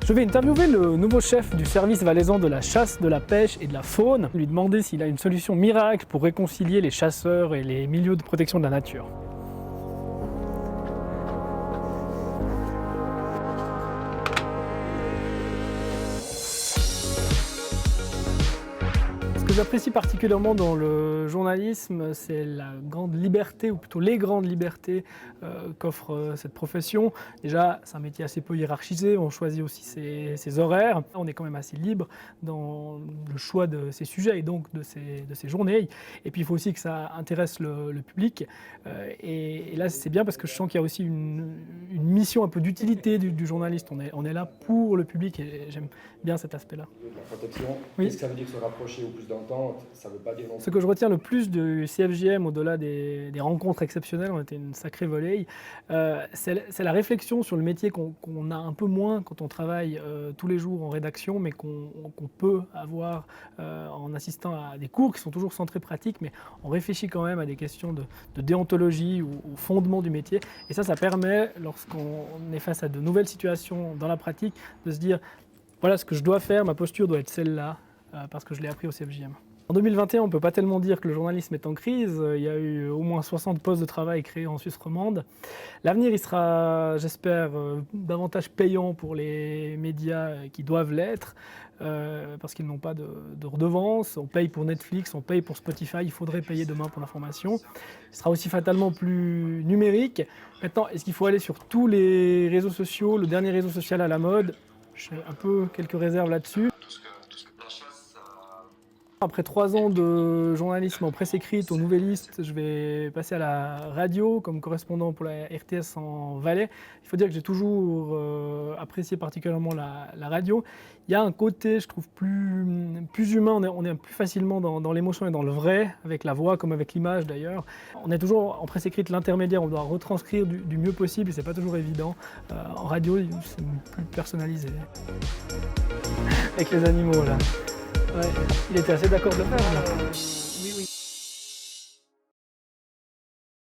Je vais interviewer le nouveau chef du service valaisan de la chasse, de la pêche et de la faune, lui demander s'il a une solution miracle pour réconcilier les chasseurs et les milieux de protection de la nature. Ce que j'apprécie particulièrement dans le journalisme, c'est la grande liberté, ou plutôt les grandes libertés qu'offre cette profession. Déjà, c'est un métier assez peu hiérarchisé, on choisit aussi ses horaires. On est quand même assez libre dans le choix de ses sujets et donc de ses journées. Et puis il faut aussi que ça intéresse le public. Et là, c'est bien parce que je sens qu'il y a aussi une mission un peu d'utilité du journaliste. On est là pour le public et j'aime bien cet aspect-là. La protection, oui. Qu'est-ce que ça veut dire se rapprocher au plus dans le temps? Ça veut pas dire non plus. Ce que je retiens le plus du CFJM, au-delà des rencontres exceptionnelles, on était une sacrée volée, c'est la réflexion sur le métier qu'on a un peu moins quand on travaille tous les jours en rédaction, mais qu'on peut avoir en assistant à des cours qui sont toujours centrés pratiques, mais on réfléchit quand même à des questions de déontologie ou au fondement du métier. Et ça permet, lorsqu'on est face à de nouvelles situations dans la pratique, de se dire voilà ce que je dois faire, ma posture doit être celle-là, parce que je l'ai appris au CFJM. En 2021, on ne peut pas tellement dire que le journalisme est en crise. Il y a eu au moins 60 postes de travail créés en Suisse romande. L'avenir, il sera, j'espère, davantage payant pour les médias qui doivent l'être, parce qu'ils n'ont pas de redevance. On paye pour Netflix, on paye pour Spotify, il faudrait payer demain pour l'information. Il sera aussi fatalement plus numérique. Maintenant, est-ce qu'il faut aller sur tous les réseaux sociaux, le dernier réseau social à la mode? J'ai un peu quelques réserves là-dessus. Après 3 ans de journalisme en presse écrite, aux Nouvelliste, je vais passer à la radio comme correspondant pour la RTS en Valais. Il faut dire que j'ai toujours apprécié particulièrement la radio. Il y a un côté, je trouve, plus humain, on est plus facilement dans l'émotion et dans le vrai, avec la voix comme avec l'image d'ailleurs. On est toujours en presse écrite l'intermédiaire, on doit retranscrire du mieux possible et c'est pas toujours évident. En radio, c'est plus personnalisé. Avec les animaux là. Ouais, il était assez d'accord de le faire. Là.